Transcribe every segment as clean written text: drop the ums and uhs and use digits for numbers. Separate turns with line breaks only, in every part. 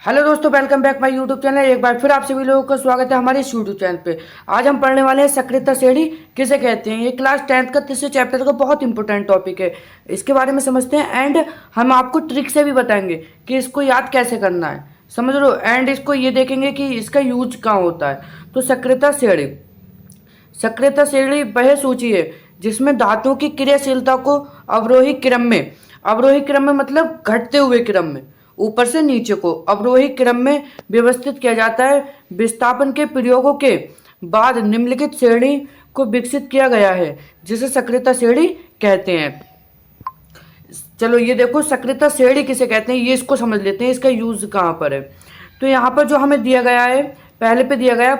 Hello दोस्तों, welcome back my YouTube channel. एक बार फिर आप सभी लोगों का स्वागत है हमारे इस यूट्यूब चैनल पे। आज हम पढ़ने वाले हैं सक्रियता श्रेणी किसे कहते हैं। ये क्लास 10th का तीसरे चैप्टर का बहुत इंपॉर्टेंट टॉपिक है। इसके बारे में समझते हैं एंड हम आपको ट्रिक से भी बताएंगे कि इसको याद कैसे करना है, समझ लो। एंड इसको ये देखेंगे कि इसका यूज कहाँ होता है। तो सक्रियता श्रेणी वह सूची है जिसमें धातुओं की क्रियाशीलता को अवरोही क्रम में मतलब घटते हुए क्रम में, ऊपर से नीचे को अवरोही क्रम में व्यवस्थित किया जाता है। विस्थापन के प्रयोगों के बाद निम्नलिखित श्रेणी को विकसित किया गया है जिसे सक्रियता श्रेणी कहते हैं। चलो ये देखो, सक्रियता श्रेणी किसे कहते हैं ये इसको समझ लेते हैं, इसका यूज कहाँ पर है। तो यहाँ पर जो हमें दिया गया है, पहले पे दिया गया है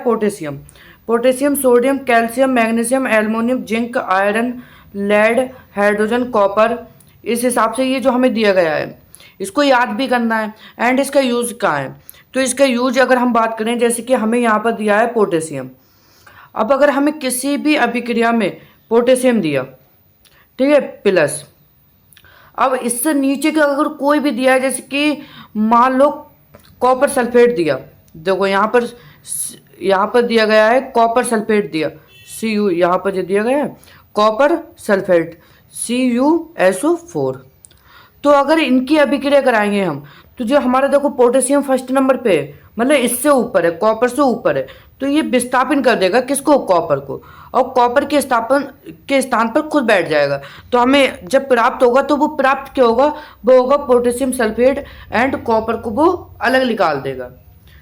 potassium, sodium, calcium, magnesium, aluminium, zinc, iron, lead, hydrogen, copper. इस हिसाब से ये जो हमें दिया गया है इसको याद भी करना है। एंड इसका यूज कहाँ है, तो इसका यूज अगर हम बात करें, जैसे कि हमें यहाँ पर दिया है पोटेशियम। अब अगर हमें किसी भी अभिक्रिया में पोटेशियम दिया, ठीक है, प्लस, अब इससे नीचे का अगर कोई भी दिया है, जैसे कि मान लो कॉपर सल्फेट दिया, देखो यहाँ पर दिया गया है कॉपर सल्फेट दिया, Cu, यहाँ पर जो दिया गया है कॉपर सल्फेट CuSO4। तो अगर इनकी अभिक्रिया कराएंगे हम, तो जो हमारा देखो पोटेशियम फर्स्ट नंबर पे है, मतलब इससे ऊपर है, कॉपर से ऊपर है, तो ये विस्थापन कर देगा किसको, कॉपर को, और कॉपर के स्थान पर खुद बैठ जाएगा। तो हमें जब प्राप्त होगा तो वो प्राप्त क्या होगा, वो होगा पोटेशियम सल्फेट, एंड कॉपर को वो अलग निकाल देगा।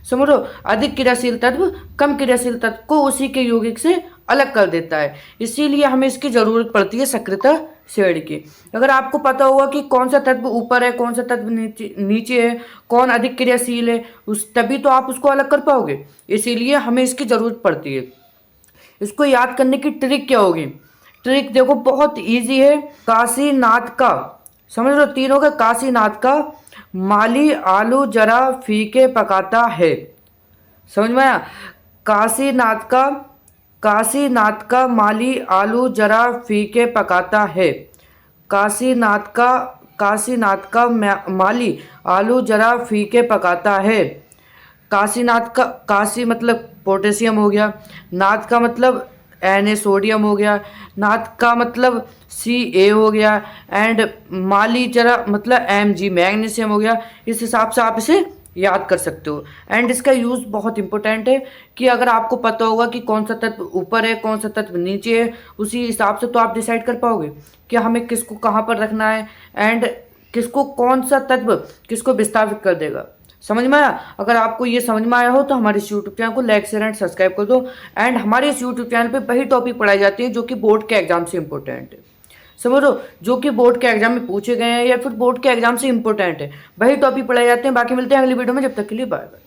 समझो, अधिक क्रियाशील तत्व कम क्रियाशील तत्व को उसी के यौगिक से अलग कर देता है। इसीलिए हमें इसकी जरूरत पड़ती है सक्रियता श्रेणी की। अगर आपको पता होगा कि कौन सा तत्व ऊपर है, कौन सा तत्व नीचे है, कौन अधिक क्रियाशील है, तभी तो आप उसको अलग कर पाओगे। इसीलिए हमें इसकी जरूरत पड़ती है। इसको याद करने की ट्रिक क्या होगी, ट्रिक देखो बहुत ईजी है। काशीनाथ का, समझ लो, तीनों का काशीनाथ का माली आलू जरा फीके पकाता है, समझ में आया। काशीनाथ का माली आलू जरा फीके पकाता है। काशीनाथ का माली आलू जरा फीके पकाता है। काशी मतलब पोटेशियम हो गया, नाथ का मतलब Na सोडियम हो गया, नाथ का मतलब Ca हो गया, एंड माली जरा मतलब Mg मैग्नीशियम हो गया। इस हिसाब से आप इसे याद कर सकते हो। एंड इसका यूज़ बहुत इंपॉर्टेंट है कि अगर आपको पता होगा कि कौन सा तत्व ऊपर है, कौन सा तत्व नीचे है, उसी हिसाब से तो आप डिसाइड कर पाओगे कि हमें किसको कहाँ पर रखना है, एंड किसको कौन सा तत्व किसको विस्थापित कर देगा। समझ में आया। अगर आपको ये समझ में आया हो तो हमारे इस यूट्यूब चैनल को लाइक शेयर एंड सब्सक्राइब कर दो। एंड हमारे इस यूट्यूब चैनल पे वही टॉपिक पढ़ाई जाती है जो कि बोर्ड के एग्जाम से इंपॉर्टेंट है, समझो, जो कि बोर्ड के एग्जाम में पूछे गए हैं या फिर बोर्ड के एग्जाम से इंपॉर्टेंट है, वही टॉपिक पढ़ाए जाते हैं। बाकी मिलते हैं अगली वीडियो में, जब तक के लिए बाय बाय।